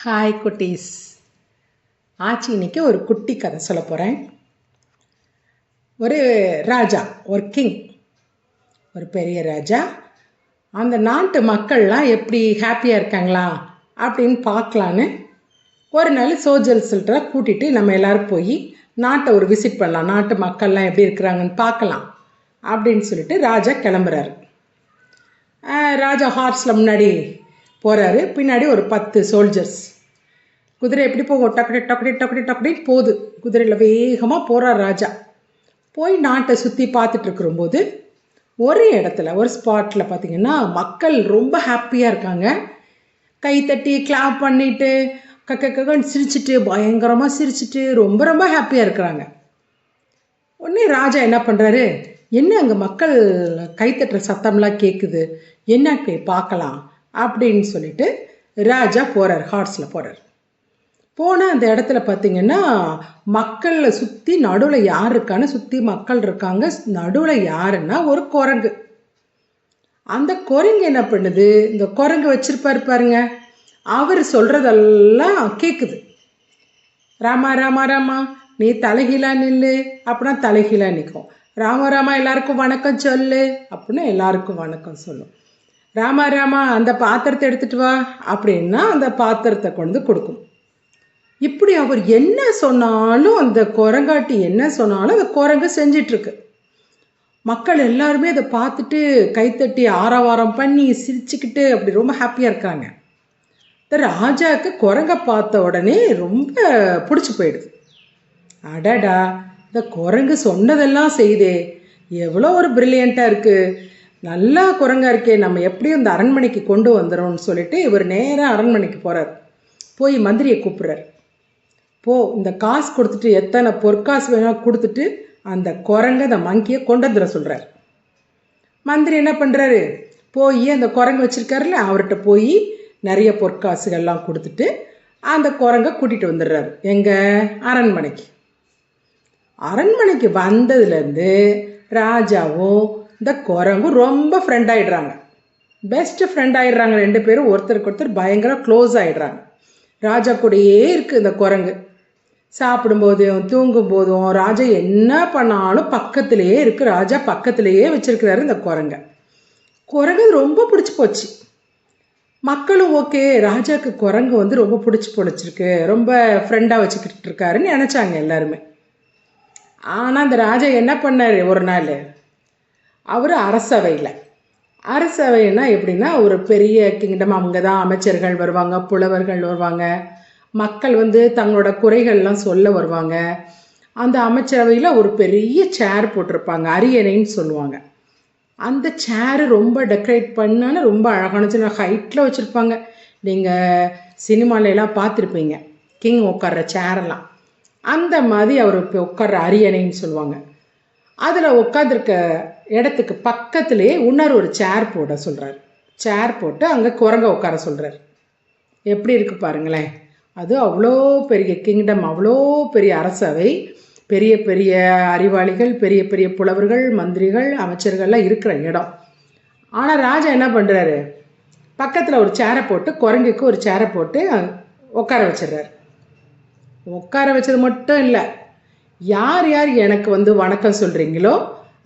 Hi குட்டீஸ். ஆச்சி இன்னைக்கு ஒரு குட்டி கதை சொல்ல போகிறேன். ஒரு ராஜா, ஒரு கிங், ஒரு பெரிய ராஜா. அந்த நாட்டு மக்கள்லாம் எப்படி ஹாப்பியாக இருக்காங்களா அப்படின்னு பார்க்கலான்னு ஒரு நாள் சோல்ஜர்ஸ்கிட்ட கூட்டிகிட்டு நம்ம எல்லோரும் போய் நாட்டை ஒரு விசிட் பண்ணலாம், நாட்டு மக்கள்லாம் எப்படி இருக்கிறாங்கன்னு பார்க்கலாம் அப்படின்னு சொல்லிட்டு ராஜா கிளம்புறாரு. ராஜா ஹார்ஸில் முன்னாடி போகிறாரு, பின்னாடி ஒரு 10 சோல்ஜர்ஸ். குதிரை எப்படி போகும், டக்குனு டக்குனு டக்குனு டக்குனு போகுது. குதிரையில் வேகமாக போகிறார் ராஜா. போய் நாட்டை சுற்றி பார்த்துட்டு இருக்கிறபோது ஒரு இடத்துல, ஒரு ஸ்பாட்டில் பார்த்திங்கன்னா மக்கள் ரொம்ப ஹாப்பியாக இருக்காங்க. கை தட்டி கிளாப் பண்ணிட்டு கக்கன்னு சிரிச்சிட்டு, பயங்கரமாக சிரிச்சிட்டு ரொம்ப ரொம்ப ஹாப்பியாக இருக்கிறாங்க. உடனே ராஜா என்ன பண்ணுறாரு, என்ன அங்கே மக்கள் கைத்தட்டுற சத்தம்லாம் கேட்குது, என்ன பார்க்கலாம் அப்படின்னு சொல்லிட்டு ராஜா போகிறார், ஹார்ஸில் போகிறார். போனால் அந்த இடத்துல பார்த்திங்கன்னா மக்களை சுற்றி நடுவில் யார் இருக்கான்னு, சுற்றி மக்கள் இருக்காங்க. நடுவில் யாருன்னா ஒரு குரங்கு. அந்த குரங்கு என்ன பண்ணுது, இந்த குரங்கு வச்சிருப்பாரு பாருங்க, அவர் சொல்கிறதெல்லாம் கேட்குது. ராமா ராமா ராமா நீ தலைகீழா நில்லு அப்படின்னா தலைகீழா நிற்கும். ராமா ராமா எல்லாருக்கும் வணக்கம் சொல்லு அப்படின்னா எல்லாருக்கும் வணக்கம் சொல்லும். ராமா ராமா அந்த பாத்திரத்தை எடுத்துட்டு வா அப்படின்னா அந்த பாத்திரத்தை கொண்டு கொடுக்கும். இப்படி அவர் என்ன சொன்னாலும், அந்த குரங்காட்டி என்ன சொன்னாலும் அந்த குரங்கு செஞ்சிட்ருக்கு. மக்கள் எல்லாருமே அதை பார்த்துட்டு கைத்தட்டி ஆரவாரம் பண்ணி சிரிச்சுக்கிட்டு அப்படி ரொம்ப ஹாப்பியாக இருக்காங்க. இந்த ராஜாவுக்கு குரங்கை பார்த்த உடனே ரொம்ப பிடிச்சி போயிடுது. அடடா, இந்த குரங்கு சொன்னதெல்லாம் செய்தே, எவ்வளோ ஒரு பிரில்லியண்ட்டாக இருக்குது, நல்லா குரங்கா இருக்கே, நம்ம எப்படியும் இந்த அரண்மனைக்கு கொண்டு வந்துடும்னு சொல்லிட்டு இவர் நேராக அரண்மனைக்கு போகிறார். போய் மந்திரியை கூப்பிட்றார். போ, இந்த காசு கொடுத்துட்டு, எத்தனை பொற்காசு வேணால் கொடுத்துட்டு அந்த குரங்கை, அந்த மங்கியை கொண்டு வந்துட சொல்கிறார். மந்திரி என்ன பண்ணுறாரு, போய் அந்த குரங்கு வச்சுருக்காருல்ல அவர்கிட்ட போய் நிறைய பொற்காசுகள்லாம் கொடுத்துட்டு அந்த குரங்கை கூட்டிகிட்டு வந்துடுறாரு. எங்கள் அரண்மனைக்கு. அரண்மனைக்கு வந்ததுலேருந்து ராஜாவும் இந்த குரங்கும் ரொம்ப ஃப்ரெண்ட் ஆகிடுறாங்க, பெஸ்ட் ஃப்ரெண்ட் ஆகிடுறாங்க. 2 பேரும் ஒருத்தருக்கு ஒருத்தர் பயங்கர க்ளோஸ் ஆகிடுறாங்க. ராஜா கூடயே இருக்குது இந்த குரங்கு. சாப்பிடும்போதும் தூங்கும் போதும் ராஜா என்ன பண்ணாலும் பக்கத்திலேயே இருக்குது. ராஜா பக்கத்திலேயே வச்சிருக்கிறாரு இந்த குரங்கை. குரங்கு ரொம்ப பிடிச்சி போச்சு. மக்களும் ஓகே, ராஜாவுக்கு குரங்கு ரொம்ப பிடிச்சி போச்சிருக்கு, ரொம்ப ஃப்ரெண்டாக வச்சுக்கிட்டு இருக்காருன்னு நினச்சாங்க எல்லாருமே. ஆனால் அந்த ராஜா என்ன பண்ணார், ஒரு நாள் அவர் அரசவைன்னா எப்படின்னா ஒரு பெரிய கிங்டம். அங்கே தான் அமைச்சர்கள் வருவாங்க, புலவர்கள் வருவாங்க, மக்கள் தங்களோட குறைகள்லாம் சொல்ல வருவாங்க. அந்த அமைச்சரவையில் ஒரு பெரிய சேர் போட்டிருப்பாங்க, அரியணைன்னு சொல்லுவாங்க. அந்த சேரு ரொம்ப டெக்கரேட் பண்ணாலும் ரொம்ப அழகான சின்ன ஹைட்டில் வச்சுருப்பாங்க. நீங்கள் சினிமாலெலாம் பார்த்துருப்பீங்க, கிங் உட்கார்ற சேரெல்லாம் அந்த மாதிரி அவர் உட்கார்ற அரியணைன்னு சொல்லுவாங்க. அதில் உட்காந்துருக்க இடத்துக்கு பக்கத்துலேயே இன்னொரு ஒரு சேர் போட சொல்கிறார். சேர் போட்டு அங்கே குரங்க உட்கார சொல்கிறார். எப்படி இருக்குது பாருங்களேன், அது அவ்வளோ பெரிய கிங்டம், அவ்வளோ பெரிய அரசவை, பெரிய பெரிய அறிவாளிகள், பெரிய பெரிய புலவர்கள், மந்திரிகள், அமைச்சர்கள்லாம் இருக்கிற இடம். ஆனால் ராஜா என்ன பண்ணுறாரு, பக்கத்தில் ஒரு சேரை போட்டு, குரங்குக்கு ஒரு சேரை போட்டு உட்கார வச்சிடுறாரு. உட்கார வச்சது மட்டும் இல்லை, யார் யார் எனக்கு வணக்கம் சொல்கிறீங்களோ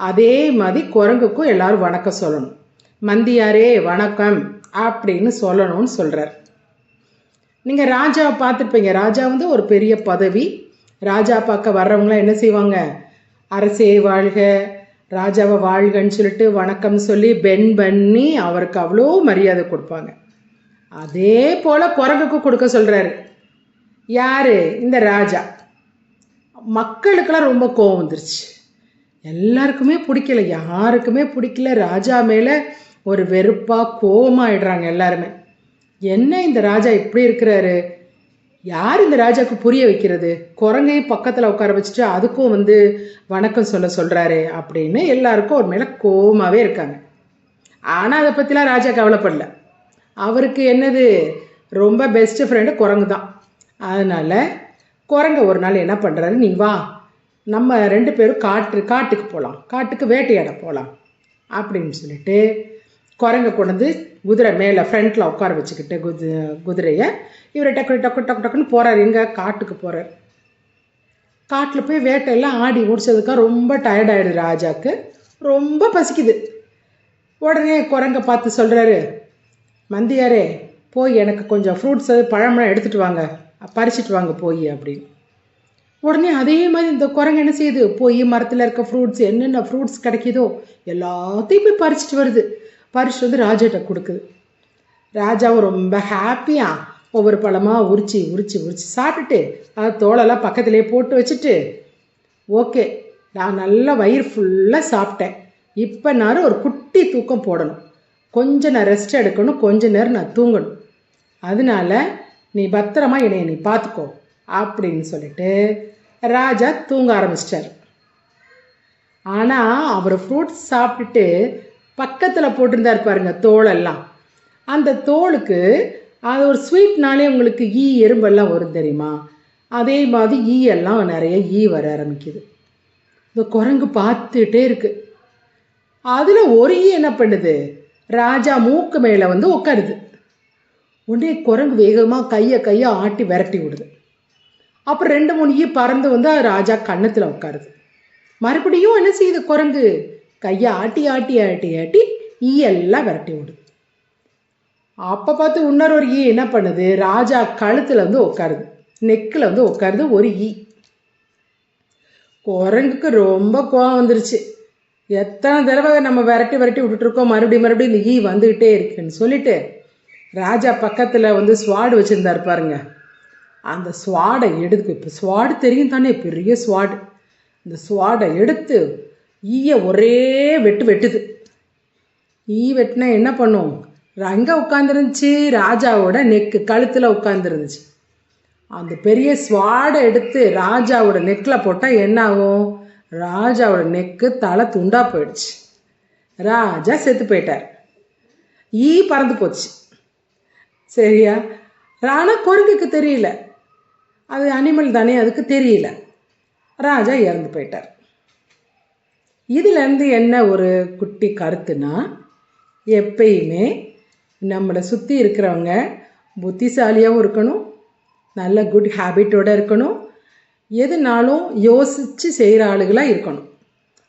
அதே மாதிரி குரங்குக்கும் எல்லாரும் வணக்கம் சொல்லணும். மந்தியாரே வணக்கம் அப்படின்னு சொல்லணும்னு சொல்கிறார். நீங்கள் ராஜாவை பார்த்துருப்பீங்க, ராஜா ஒரு பெரிய பதவி. ராஜா பார்க்க வர்றவங்களாம் என்ன செய்வாங்க, அரசே வாழ்க, ராஜாவை வாழ்கன்னு சொல்லிட்டு வணக்கம் சொல்லி பென் பண்ணி அவருக்கு அவ்வளோ மரியாதை கொடுப்பாங்க. அதே போல் குரங்குக்கு கொடுக்க சொல்கிறாரு. யார், இந்த ராஜா. மக்களுக்கெல்லாம் ரொம்ப கோவம் வந்துருச்சு, எல்லாருக்குமே பிடிக்கல, யாருக்குமே பிடிக்கல. ராஜா மேலே ஒரு வெறுப்பாக கோவமாகிடுறாங்க எல்லாருமே. என்ன இந்த ராஜா இப்படி இருக்கிறாரு, யார் இந்த ராஜாவுக்கு புரிய வைக்கிறது, குரங்கையும் பக்கத்தில் உட்கார வச்சுட்டு அதுக்கும் வணக்கம் சொல்கிறாரு அப்படின்னு எல்லாருக்கும் ஒரு மேலே கோவமாகவே இருக்காங்க. ஆனால் அதை பற்றிலாம் ராஜா கவலைப்படல. அவருக்கு என்னது, ரொம்ப பெஸ்ட் ஃப்ரெண்டு குரங்கு தான். அதனால் குரங்க ஒரு நாள் என்ன பண்ணுறாரு, நீ வா, நம்ம 2 பேரும் காட்டுக்கு போகலாம், காட்டுக்கு வேட்டையாட போகலாம் அப்படின்னு சொல்லிட்டு குரங்கை கொண்டு வந்து குதிரை மேலே ஃப்ரண்ட்டில் உட்கார வச்சுக்கிட்டு குதிரையை இவர் டக்கு டக்கு டக்கு டக்குன்னு போகிறார். எங்கே? காட்டுக்கு போகிறார். காட்டில் போய் வேட்டையெல்லாம் ஆடி முடிச்சதுக்காக ரொம்ப டயர்டாயிடுது ராஜாவுக்கு. ரொம்ப பசிக்குது. உடனே குரங்கை பார்த்து சொல்கிறாரு, மந்தியாரே போய் எனக்கு கொஞ்சம் ஃப்ரூட்ஸு பழமெல்லாம் எடுத்துகிட்டு வாங்க, பறிச்சிட்டு வாங்க போய் அப்படின்னு. உடனே அதே மாதிரி இந்த குரங்கு என்ன செய்யுது, போய் மரத்தில் இருக்க ஃப்ரூட்ஸ் என்னென்ன ஃப்ரூட்ஸ் கிடைக்கிதோ எல்லாத்தையும் போய் பறிச்சிட்டு வருது. பறிச்சுட்டு வந்து ராஜாட்ட கொடுக்குது. ராஜாவும் ரொம்ப ஹாப்பியாக ஒவ்வொரு பழமாக உரிச்சு உரிச்சு உரிச்சு சாப்பிட்டுட்டு அது தோலெல்லாம் பக்கத்துலேயே போட்டு வச்சுட்டு, ஓகே நான் நல்லா வயிறு ஃபுல்லாக சாப்பிட்டேன், இப்போ நான் ஒரு குட்டி தூக்கம் போடணும், கொஞ்சம் நான் ரெஸ்ட் எடுக்கணும், கொஞ்ச நேரம் நான் தூங்கணும், அதனால நீ பத்திரமா என்னை நீ பார்த்துக்கோ அப்படின்னு சொல்லிட்டு ராஜா தூங்க ஆரம்பிச்சிட்டார். ஆனால் அவர் ஃப்ரூட்ஸ் சாப்பிட்டுட்டு பக்கத்தில் போட்டிருந்தார் பாருங்க தோலெல்லாம். அந்த தோலுக்கு அது ஒரு ஸ்வீட்னாலே உங்களுக்கு எறும்பெல்லாம் வரும் தெரியுமா, அதே மாதிரி எல்லாம் நிறைய வர ஆரம்பிக்குது. இந்த குரங்கு பார்த்துட்டே இருக்கு. அதில் ஒரு என்ன பண்ணுது, ராஜா மூக்கு மேலே வந்து உட்காருது. உடனே குரங்கு வேகமாக கையை ஆட்டி விரட்டி விடுது. அப்புறம் 2-3 பறந்து வந்து ராஜா கன்னத்தில் உட்காருது. மறுபடியும் என்ன செய்யுது, குரங்கு கையை ஆட்டி ஆட்டி ஆட்டி ஆட்டி எல்லாம் விரட்டி விடுது. அப்போ பார்த்து இன்னொரு ஒரு என்ன பண்ணுது, ராஜா கழுத்தில் வந்து உட்காருது, நெக்கில் வந்து உட்காருது ஒரு குரங்குக்கு ரொம்ப கோவம் வந்துருச்சு. எத்தனை தடவை நம்ம விரட்டி விரட்டி விட்டுட்ருக்கோம், மறுபடியும் இந்த வந்துக்கிட்டே இருக்குன்னு சொல்லிட்டு ராஜா பக்கத்தில் வந்து ஸ்வாடு வச்சுருந்தாரு பாருங்க. அந்த ஸ்வாடை எடுத்து, இப்போ ஸ்வாடு தெரியும் தானே, பெரிய ஸ்வாடு, இந்த ஸ்வாடை எடுத்து ஒரே வெட்டுது. வெட்டினா என்ன பண்ணும், அங்கே உட்காந்துருந்துச்சு, ராஜாவோட நெக்கு கழுத்தில் உட்காந்துருந்துச்சு. அந்த பெரிய ஸ்வாடை எடுத்து ராஜாவோட நெக்கில் போட்டால் என்ன ஆகும், ராஜாவோட நெக்கு தலை துண்டா போயிடுச்சு. ராஜா செத்து போயிட்டார். பறந்து போச்சு. சரியா? ஆனால் குரங்குக்கு தெரியல, அது அனிமல் தானே, அதுக்கு தெரியல. ராஜா இறந்து போயிட்டார். இதுலேருந்து என்ன ஒரு குட்டி கருத்துனா, எப்பயுமே நம்மளை சுற்றி இருக்கிறவங்க புத்திசாலியாகவும் இருக்கணும், நல்ல குட் ஹேபிட்டோடு இருக்கணும், எதுனாலும் யோசித்து செய்கிற ஆளுகளாக இருக்கணும்.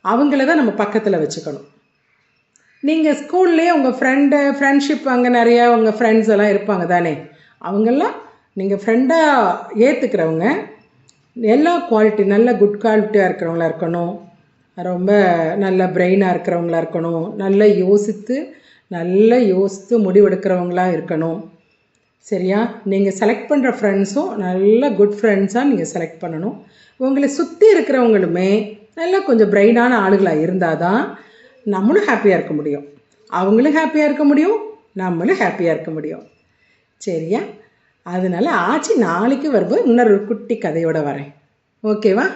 அவங்கள தான் நம்ம பக்கத்தில் வச்சுக்கணும். நீங்கள் ஸ்கூல்லேயே உங்கள் ஃப்ரெண்ட்ஷிப் அங்கே நிறையா உங்கள் ஃப்ரெண்ட்ஸ் எல்லாம் இருப்பாங்க தானே, அவங்கெல்லாம் நீங்கள் ஃப்ரெண்டாக ஏற்றுக்கிறவங்க எல்லா குவாலிட்டி, நல்ல குட் குவாலிட்டியாக இருக்கிறவங்களா இருக்கணும், ரொம்ப நல்ல பிரெயினாக இருக்கிறவங்களா இருக்கணும், நல்லா யோசித்து முடிவெடுக்கிறவங்களாக இருக்கணும். சரியா? நீங்கள் செலக்ட் பண்ணுற ஃப்ரெண்ட்ஸும் நல்ல குட் ஃப்ரெண்ட்ஸாக நீங்கள் செலக்ட் பண்ணணும். உங்களை சுற்றி இருக்கிறவங்களுமே நல்லா கொஞ்சம் பிரெயினான ஆளுகளாக இருந்தால் தான் நம்மளும் ஹாப்பியாக இருக்க முடியும், அவங்களும் ஹாப்பியாக இருக்க முடியும், நம்மளும் ஹாப்பியாக இருக்க முடியும். சரியா? அதனால் நாளைக்கு வரும்போது இன்னொரு குட்டி கதையோடு வரேன். ஓகேவா?